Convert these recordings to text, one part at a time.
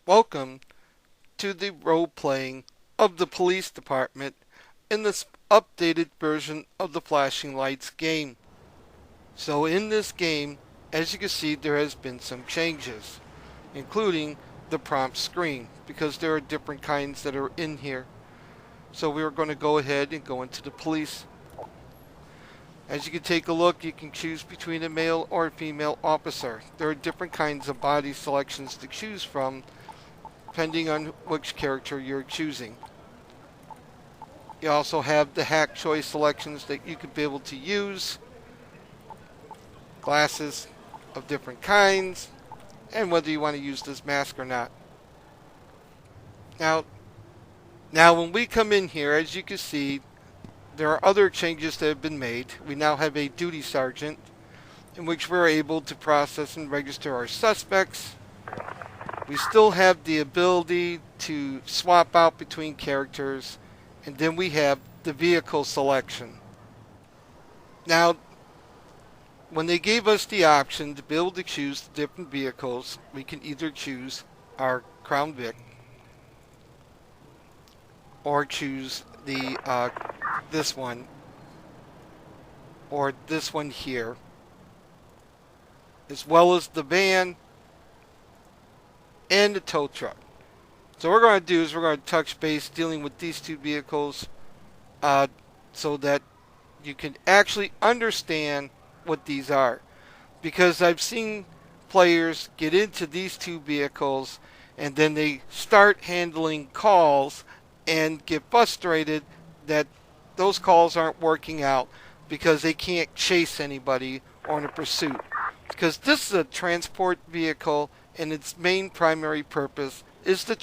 Welcome to the role playing of the police department in this updated version of the Flashing Lights game. So in this game, as you can see, there has been some changes, including the prompt screen, because there are different kinds that are in here. So we're going to go ahead and go into the police. As you can take a look, you can choose between a male or a female officer. There are different kinds of body selections to choose from, depending on which character you're choosing. You also have the hack choice selections that you could be able to use, glasses of different kinds, and whether you want to use this mask or not. Now when we come in here, as you can see, there are other changes that have been made. We now have a duty sergeant in which we're able to process and register our suspects. We still have the ability to swap out between characters, and then we have the vehicle selection. Now, when they gave us the option to be able to choose the different vehicles, we can either choose our Crown Vic or choose the this one or this one here, as well as the van and the tow truck. So what we're going to do is we're going to touch base dealing with these two vehicles so that you can actually understand what these are. Because I've seen players get into these two vehicles and then they start handling calls and get frustrated that those calls aren't working out because they can't chase anybody on a pursuit. Because this is a transport vehicle, and its main primary purpose is to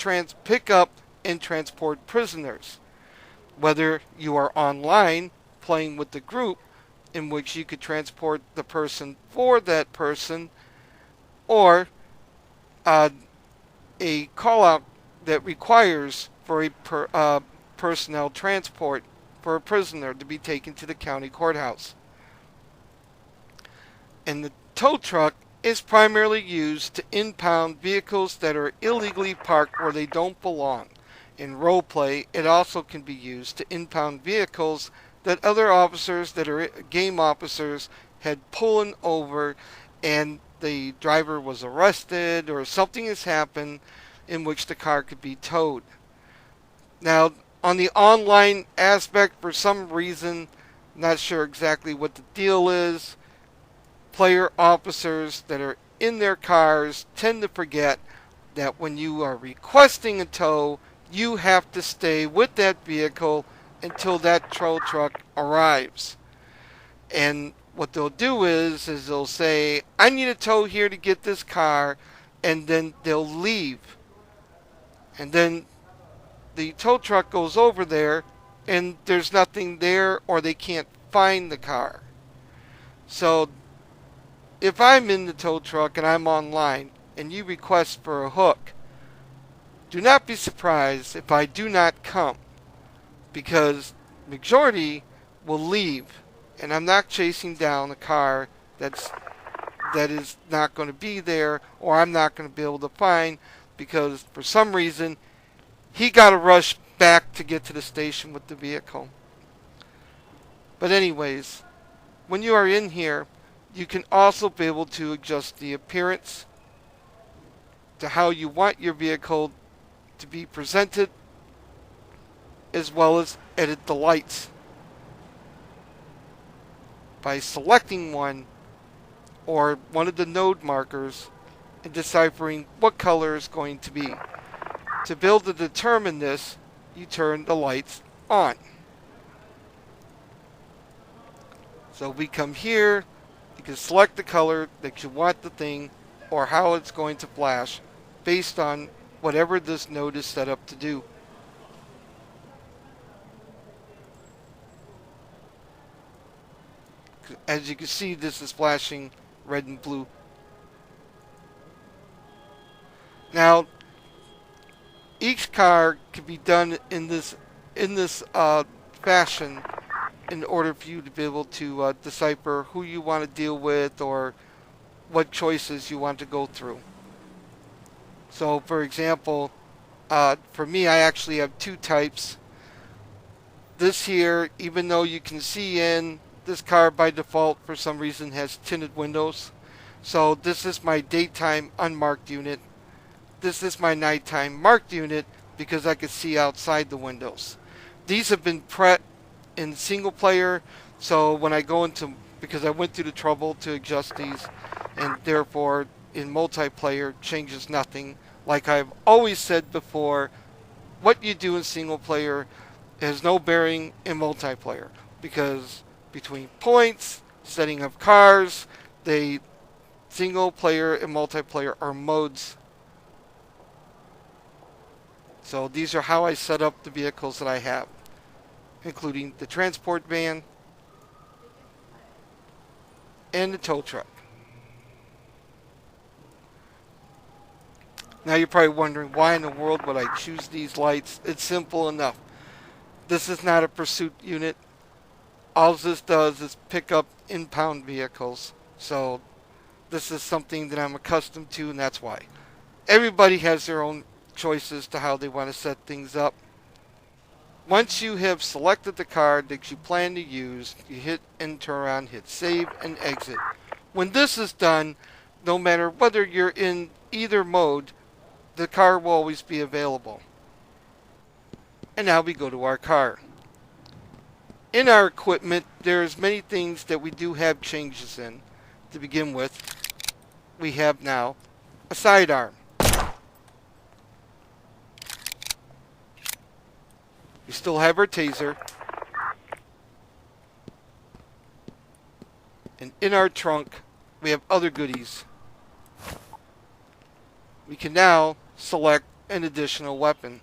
pick up and transport prisoners. Whether you are online playing with the group, in which you could transport the person for that person, or a call out that requires for a personnel transport for a prisoner to be taken to the county courthouse. And the tow truck is primarily used to impound vehicles that are illegally parked where they don't belong. In roleplay, it also can be used to impound vehicles that other officers that are game officers had pullen over and the driver was arrested or something has happened in which the car could be towed. Now, on the online aspect, for some reason, not sure exactly what the deal is, player officers that are in their cars tend to forget that when you are requesting a tow, you have to stay with that vehicle until that tow truck arrives. And what they'll do is they'll say, I need a tow here to get this car, and then they'll leave. And then the tow truck goes over there and there's nothing there, or they can't find the car. So if I'm in the tow truck and I'm online and you request for a hook, do not be surprised if I do not come, because majority will leave and I'm not chasing down a car that is not going to be there, or I'm not going to be able to find, because for some reason he got to rush back to get to the station with the vehicle. But anyways, when you are in here, you can also be able to adjust the appearance to how you want your vehicle to be presented, as well as edit the lights by selecting one or one of the node markers and deciphering what color is going to be. To be able to determine this, you turn the lights on. So we come here, you can select the color that you want the thing or how it's going to flash based on whatever this node is set up to do. As you can see, this is flashing red and blue. Now, each car can be done in this fashion in order for you to be able to decipher who you want to deal with or what choices you want to go through. So for example, for me, I actually have two types. This here, even though you can see in, this car by default for some reason has tinted windows. So this is my daytime unmarked unit. This is my nighttime marked unit because I could see outside the windows. These have been prepped in single player, so when I go into, because I went through the trouble to adjust these, and therefore in multiplayer changes nothing. Like I've always said before, what you do in single player has no bearing in multiplayer, because between points, setting up cars, they single player and multiplayer are modes. So these are how I set up the vehicles that I have, including the transport van and the tow truck. Now you're probably wondering, why in the world would I choose these lights? It's simple enough. This is not a pursuit unit. All this does is pick up impound vehicles. So this is something that I'm accustomed to, and that's why. Everybody has their own choices to how they want to set things up. Once you have selected the card that you plan to use, you hit and turn around, hit save and exit. When this is done, no matter whether you're in either mode, the car will always be available. And now we go to our car. In our equipment, there's many things that we do have changes in. To begin with, we have now a sidearm. We still have our taser. And in our trunk, we have other goodies. We can now select an additional weapon,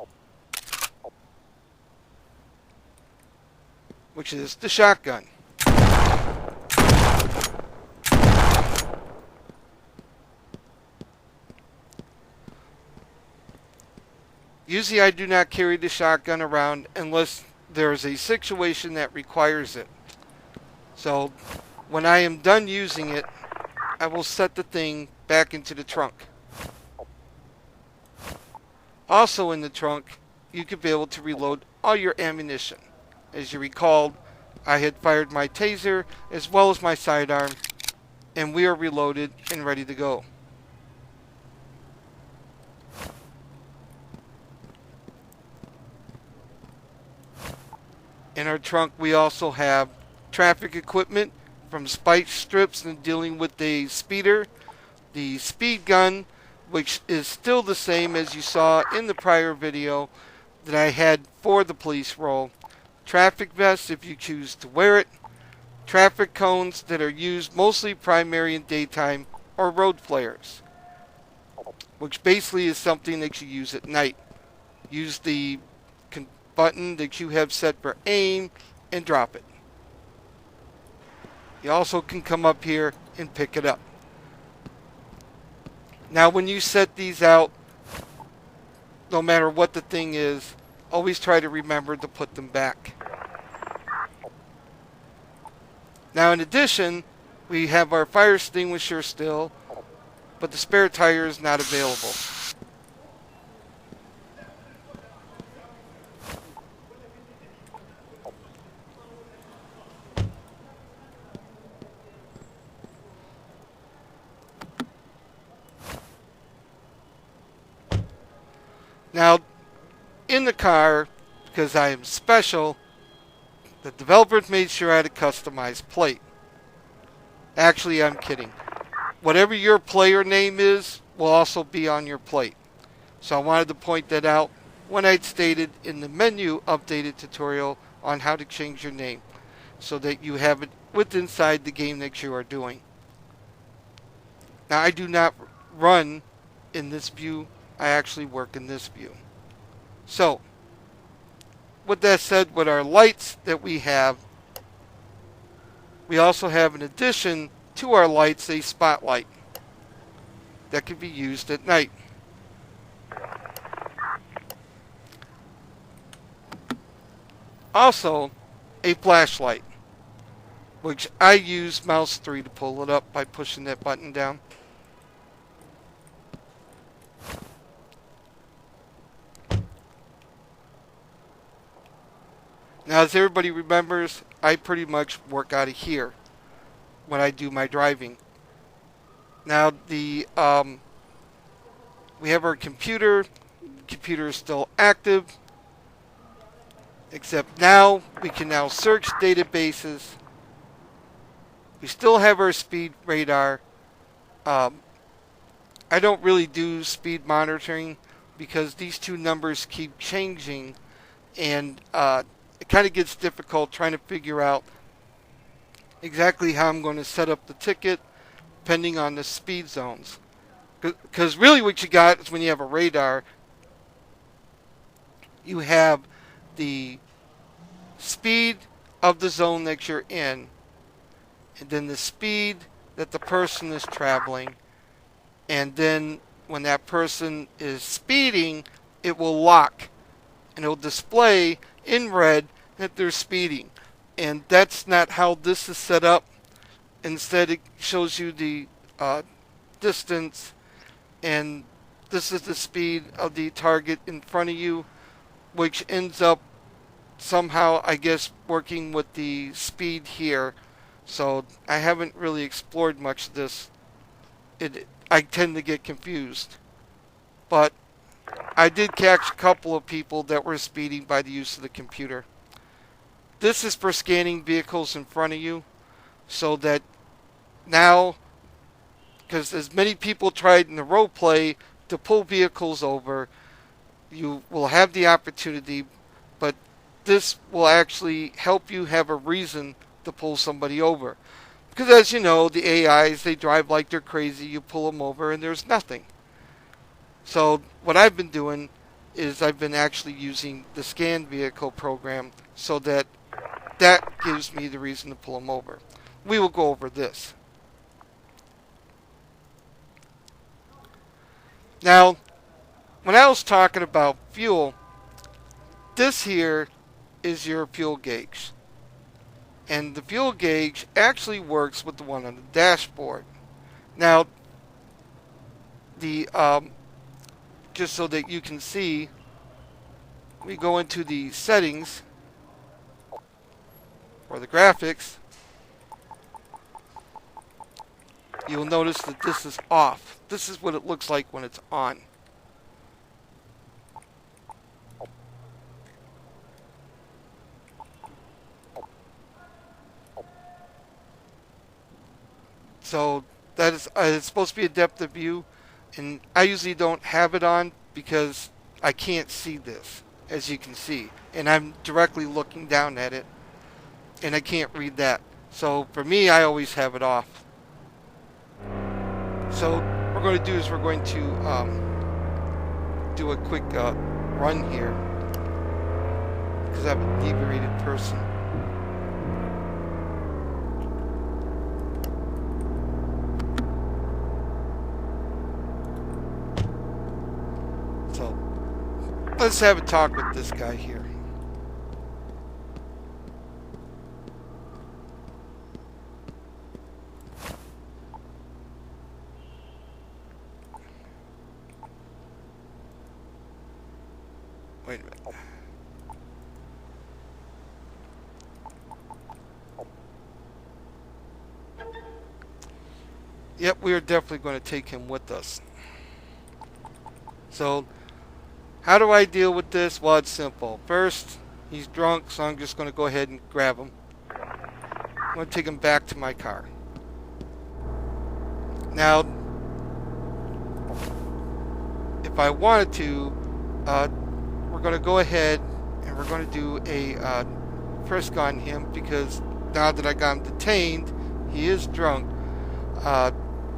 which is the shotgun. Usually I do not carry the shotgun around unless there is a situation that requires it. So when I am done using it, I will set the thing back into the trunk. Also in the trunk, you could be able to reload all your ammunition. As you recalled, I had fired my taser as well as my sidearm, and we are reloaded and ready to go. In our trunk, we also have traffic equipment, from spike strips and dealing with the speeder, the speed gun, which is still the same as you saw in the prior video that I had for the police role, traffic vests if you choose to wear it, traffic cones that are used mostly primary in daytime, or road flares, which basically is something that you use at night. Use the button that you have set for aim and drop it. You also can come up here and pick it up. Now when you set these out, no matter what the thing is, always try to remember to put them back. Now in addition, we have our fire extinguisher still, but the spare tire is not available. Now, in the car, because I am special, the developers made sure I had a customized plate. Actually, I'm kidding. Whatever your player name is will also be on your plate. So I wanted to point that out when I'd stated in the menu updated tutorial on how to change your name, so that you have it within inside the game that you are doing. Now, I do not run in this view. I actually work in this view. So, with that said, with our lights that we have, we also have, in addition to our lights, a spotlight that can be used at night. Also, a flashlight, which I use mouse 3 to pull it up by pushing that button down. Now, as everybody remembers, I pretty much work out of here when I do my driving. Now, we have our computer. Computer is still active, except now we can now search databases. We still have our speed radar. I don't really do speed monitoring because these two numbers keep changing, and it kind of gets difficult trying to figure out exactly how I'm going to set up the ticket depending on the speed zones. Because really what you got is when you have a radar, you have the speed of the zone that you're in, and then the speed that the person is traveling, and then when that person is speeding, it will lock, and it will display in red that they're speeding. And that's not how this is set up. Instead, it shows you the distance, and this is the speed of the target in front of you, which ends up somehow, I guess, working with the speed here. So I haven't really explored much of this. I tend to get confused. But I did catch a couple of people that were speeding by the use of the computer. This is for scanning vehicles in front of you, so that now, because as many people tried in the role play to pull vehicles over, you will have the opportunity, but this will actually help you have a reason to pull somebody over. Because as you know, the AIs, they drive like they're crazy. You pull them over and there's nothing. So what I've been doing is I've been actually using the scan vehicle program so that gives me the reason to pull them over. We will go over this. Now, when I was talking about fuel, this here is your fuel gauge. And the fuel gauge actually works with the one on the dashboard. Now, just so that you can see, we go into the settings or the graphics. You'll notice that this is off. This is what it looks like when it's on. So that is it's supposed to be a depth of view, and I usually don't have it on because I can't see this, as you can see, and I'm directly looking down at it, and I can't read that. So for me, I always have it off. So what we're going to do is we're going to do a quick run here because I'm a deviated person. So let's have a talk with this guy here. Wait a minute. Yep, we are definitely going to take him with us. So, how do I deal with this? Well, it's simple. First, he's drunk, so I'm just going to go ahead and grab him. I'm going to take him back to my car. Now, if I wanted to, we're going to go ahead and we're going to do a frisk on him because now that I got him detained, he is drunk.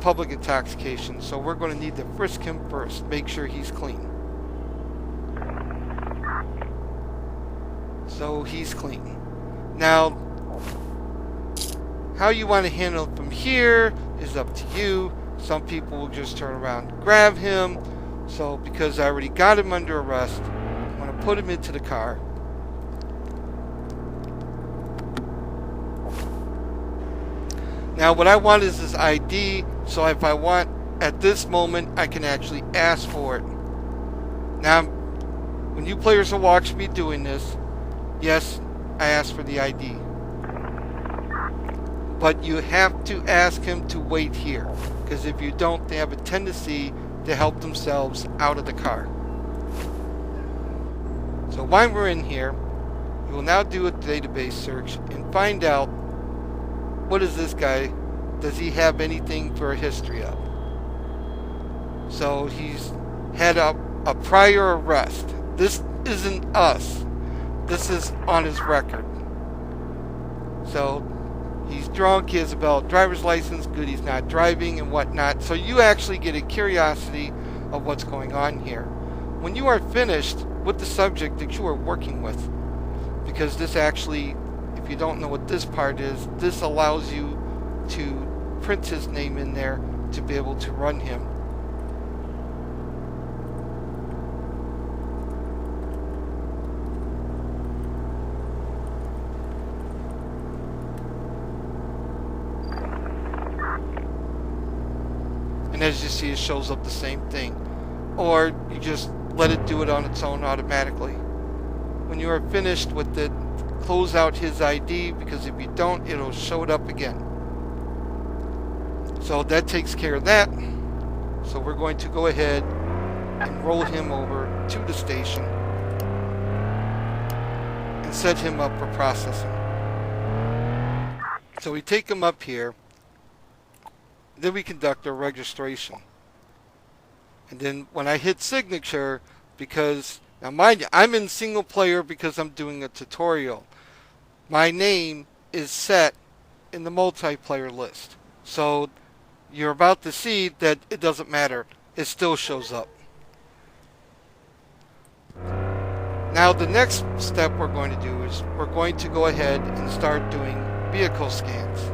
Public intoxication. So we're going to need to frisk him first. Make sure he's clean. So he's clean. Now, how you want to handle it from here is up to you. Some people will just turn around and grab him. So because I already got him under arrest, I'm going to put him into the car. Now what I want is his ID, so if I want at this moment I can actually ask for it. Now when you players will watch me doing this, yes, I ask for the ID. But you have to ask him to wait here, because if you don't, they have a tendency to help themselves out of the car. So while we're in here, we will now do a database search and find out, what is this guy? Does he have anything for a history of? So he's had a prior arrest. This isn't us. This is on his record. So he's drunk, he has a valid driver's license, good, he's not driving and whatnot. So you actually get a curiosity of what's going on here. When you are finished with the subject that you are working with, because this actually, if you don't know what this part is, this allows you to print his name in there to be able to run him. And as you see, it shows up the same thing. Or you just let it do it on its own automatically. When you are finished with it, close out his ID, because if you don't, it'll show it up again. So that takes care of that. So we're going to go ahead and roll him over to the station and set him up for processing. So we take him up here. Then we conduct our registration. And then when I hit signature, because, now mind you, I'm in single player because I'm doing a tutorial. My name is set in the multiplayer list. So you're about to see that it doesn't matter. It still shows up. Now the next step we're going to do is we're going to go ahead and start doing vehicle scans.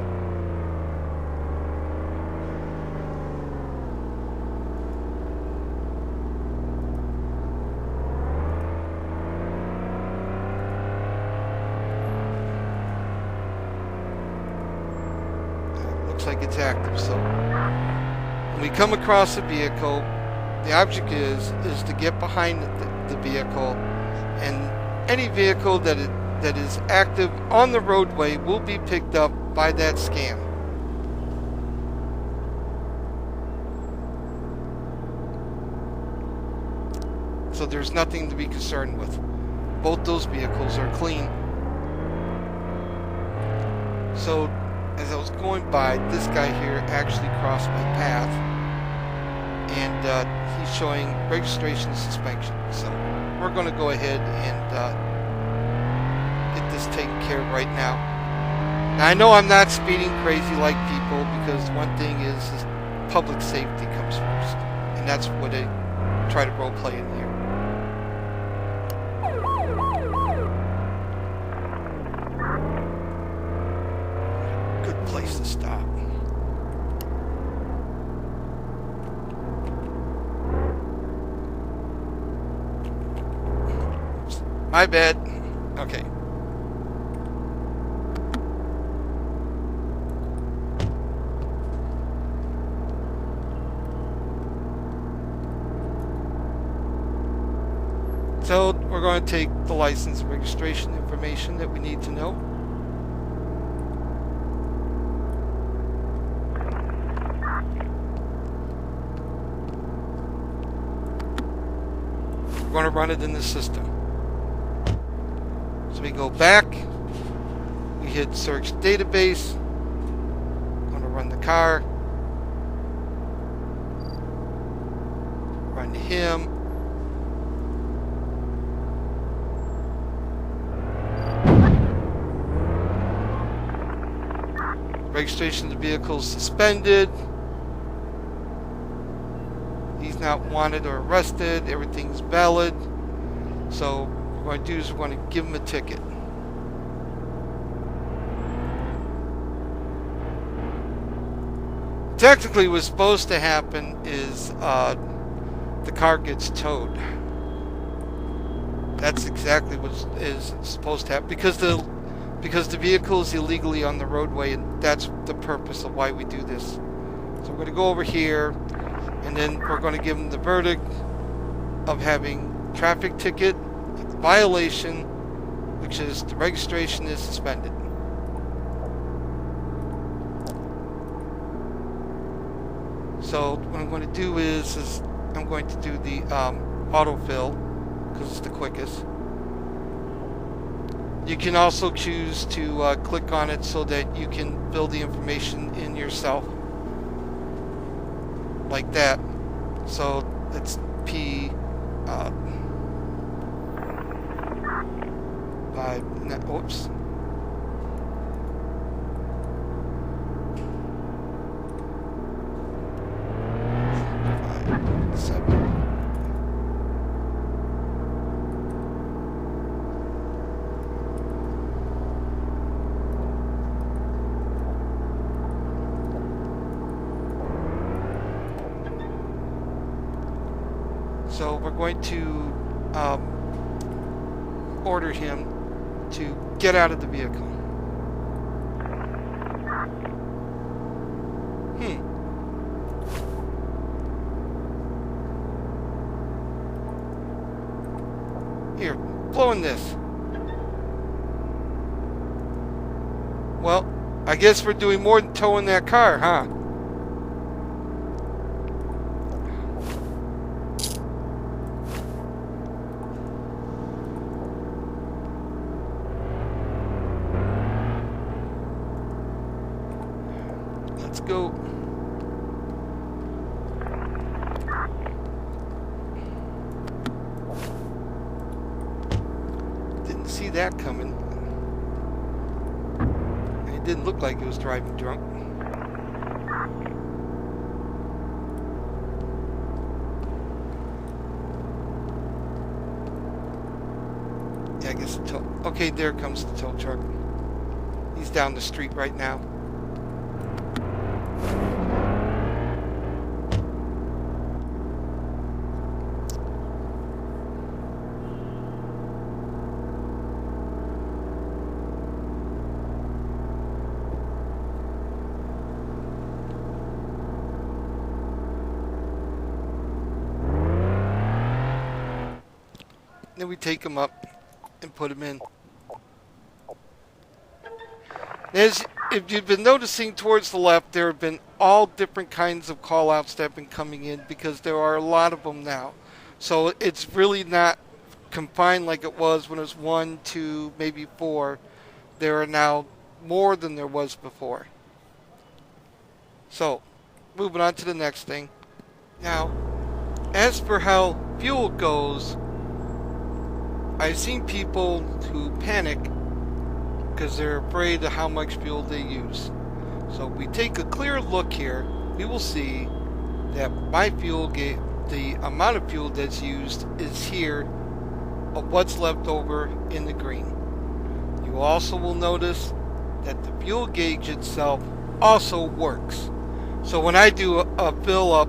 Like it's active. So when we come across a vehicle, the object is to get behind the vehicle, and any vehicle that is active on the roadway will be picked up by that scan. So there's nothing to be concerned with. Both those vehicles are clean. So as I was going by, this guy here actually crossed my path, and he's showing registration suspension. So we're going to go ahead and get this taken care of right now. Now I know I'm not speeding crazy like people, because one thing is public safety comes first, and that's what I try to role play in here. Place to stop. My bad. Okay. So we're going to take the license and registration information that we need to know. We're going to run it in the system. So we go back, we hit search database, I'm going to run the car, run him, registration of the vehicle is suspended. He's not wanted or arrested. Everything's valid. So what we're going to do is we're going to give him a ticket. Technically, what's supposed to happen is the car gets towed. That's exactly what is supposed to happen, because the vehicle is illegally on the roadway, and that's the purpose of why we do this. So we're going to go over here, and then we're going to give them the verdict of having traffic ticket, violation, which is the registration is suspended. So what I'm going to do is I'm going to do the autofill because it's the quickest. You can also choose to click on it so that you can fill the information in yourself, like that. So it's P 5. Oops. So we're going to order him to get out of the vehicle. Here, blow in this. Well, I guess we're doing more than towing that car, huh? Let's go. Didn't see that coming. And it didn't look like he was driving drunk. Yeah, I guess the tow. Okay, there comes the tow truck. He's down the street right now. Then we take him up and put him in. As if you've been noticing towards the left, there have been all different kinds of call-outs that have been coming in because there are a lot of them now. So it's really not confined like it was when it was 1, 2, maybe 4. There are now more than there was before. So, moving on to the next thing. Now, as for how fuel goes, I've seen people who panic because they're afraid of how much fuel they use. So if we take a clear look here, we will see that my fuel the amount of fuel that's used is here of what's left over in the green. You also will notice that the fuel gauge itself also works. So when I do a fill up,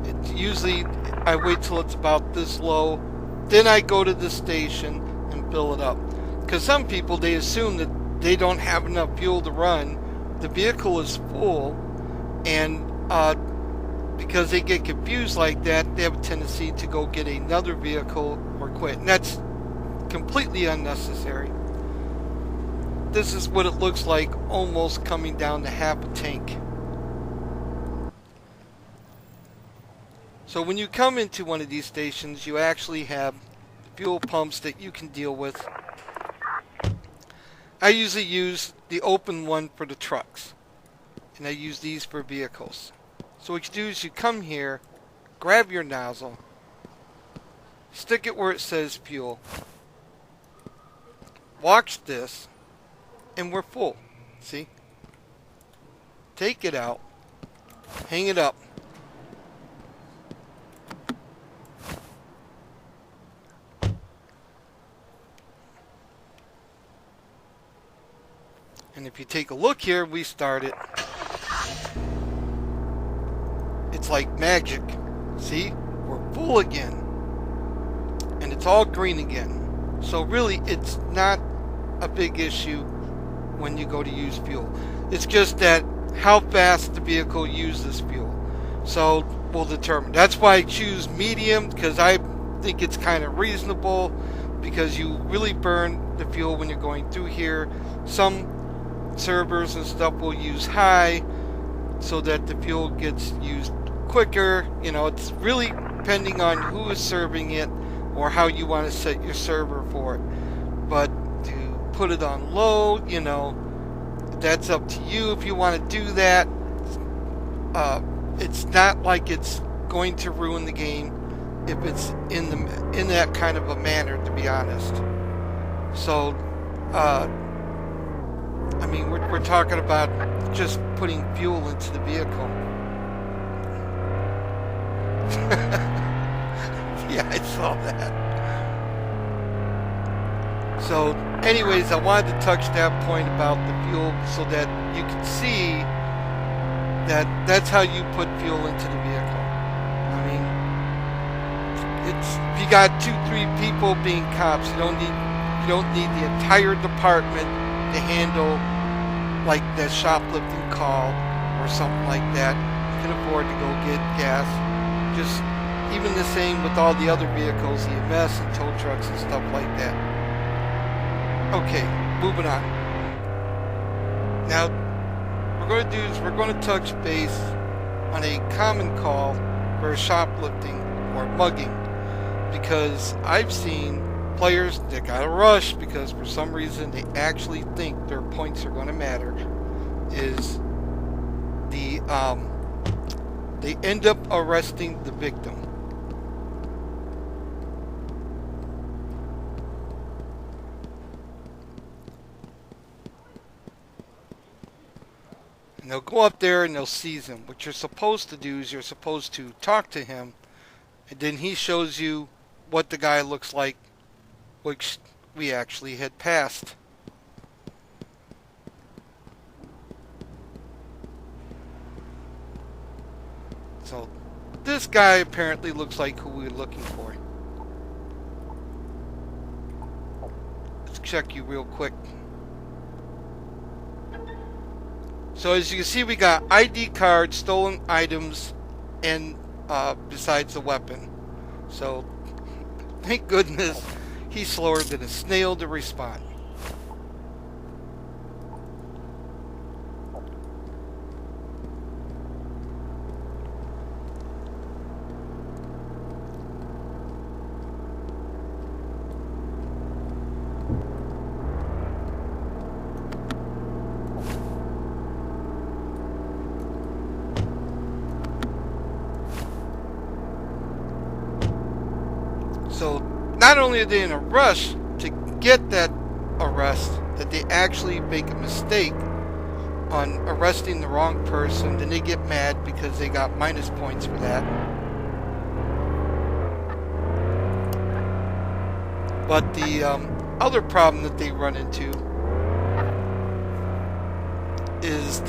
it usually I wait till it's about this low, then I go to the station and fill it up. Because some people, they assume that they don't have enough fuel to run. The vehicle is full, and because they get confused like that, they have a tendency to go get another vehicle or quit. And that's completely unnecessary. This is what it looks like, almost coming down to half a tank. So when you come into one of these stations, you actually have fuel pumps that you can deal with. I usually use the open one for the trucks, and I use these for vehicles. So what you do is you come here, grab your nozzle, stick it where it says fuel, watch this, and we're full. See? Take it out, hang it up. And if you take a look here, we start it. It's like magic. See? We're full again. And it's all green again. So really, it's not a big issue when you go to use fuel. It's just that how fast the vehicle uses fuel. So we'll determine. That's why I choose medium, because I think it's kind of reasonable, because you really burn the fuel when you're going through here. Some servers and stuff will use high so that the fuel gets used quicker. You know, it's really depending on who is serving it or how you want to set your server for it. But to put it on low, you know, that's up to you if you want to do that. It's not like it's going to ruin the game if it's in that kind of a manner, to be honest. So, I mean, we're talking about just putting fuel into the vehicle. Yeah, I saw that. So, anyways, I wanted to touch that point about the fuel so that you can see that that's how you put fuel into the vehicle. I mean, if you got 2-3 people being cops, you don't need the entire department to handle like the shoplifting call or something like that. You can afford to go get gas. Just even the same with all the other vehicles, EMS and tow trucks and stuff like that. Okay, moving on. Now, what we're going to do is we're going to touch base on a common call for shoplifting or mugging, because I've seen players that got a rush because for some reason they actually think their points are going to matter. Is they end up arresting the victim. And they'll go up there and they'll seize him. What you're supposed to do is you're supposed to talk to him, and then he shows you what the guy looks like, which we actually had passed. So this guy apparently looks like who we're looking for. Let's check you real quick. So as you can see, we got ID cards, stolen items, and besides the weapon. So thank goodness he's slower than a snail to respond. So not only are they in a rush to get that arrest, that they actually make a mistake on arresting the wrong person, then they get mad because they got minus points for that. But the other problem that they run into is if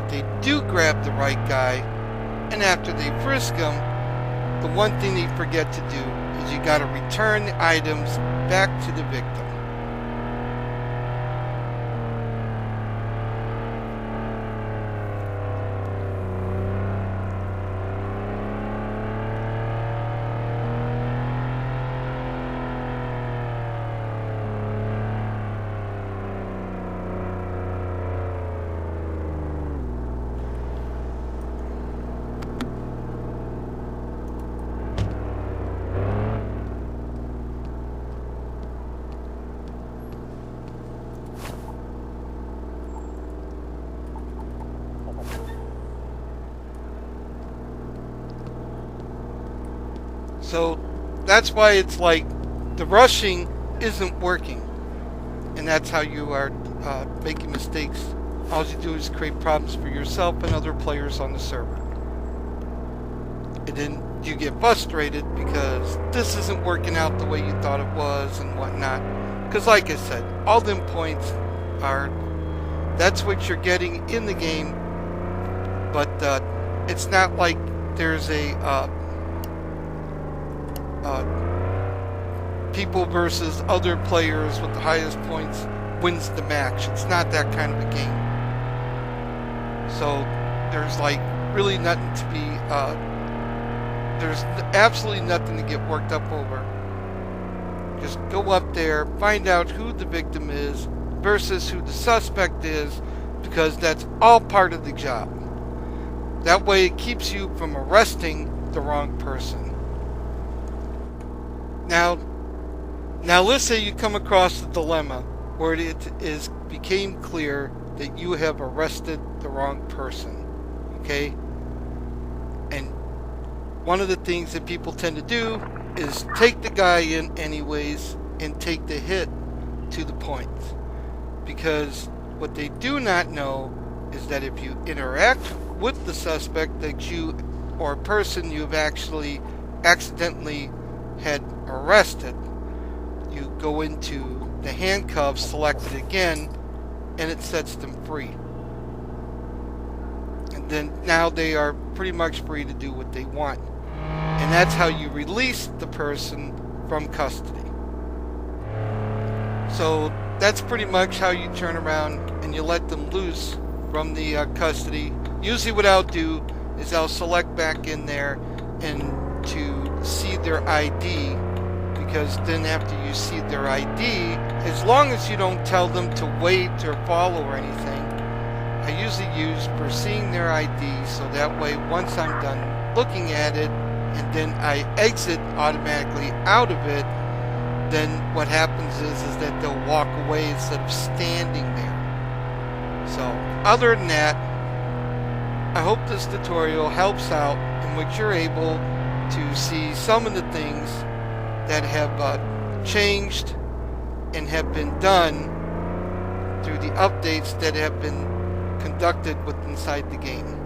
they do grab the right guy, and after they frisk him, the one thing they forget to do is you got to return the items back to the victim. So that's why it's like the rushing isn't working, and that's how you are making mistakes. All you do is create problems for yourself and other players on the server, and then you get frustrated because this isn't working out the way you thought it was and whatnot. Because like I said, all them points are, that's what you're getting in the game, but it's not like there's a people versus other players with the highest points wins the match. It's not that kind of a game. So there's like really nothing to be there's absolutely nothing to get worked up over. Just go up there, find out who the victim is versus who the suspect is, because that's all part of the job. That way it keeps you from arresting the wrong person. Now let's say you come across a dilemma where it became clear that you have arrested the wrong person. Okay? And one of the things that people tend to do is take the guy in anyways and take the hit to the point. Because what they do not know is that if you interact with the suspect that you or person you've actually accidentally had arrested, you go into the handcuffs, select it again, and it sets them free. And then now they are pretty much free to do what they want. And that's how you release the person from custody. So that's pretty much how you turn around and you let them loose from the custody. Usually what I'll do is I'll select back in there and to see their ID, because then after you see their ID, as long as you don't tell them to wait or follow or anything, I usually use for seeing their ID, so that way once I'm done looking at it and then I exit automatically out of it, then what happens is that they'll walk away instead of standing there. So other than that, I hope this tutorial helps out in which you're able to see some of the things that have changed and have been done through the updates that have been conducted with inside the game.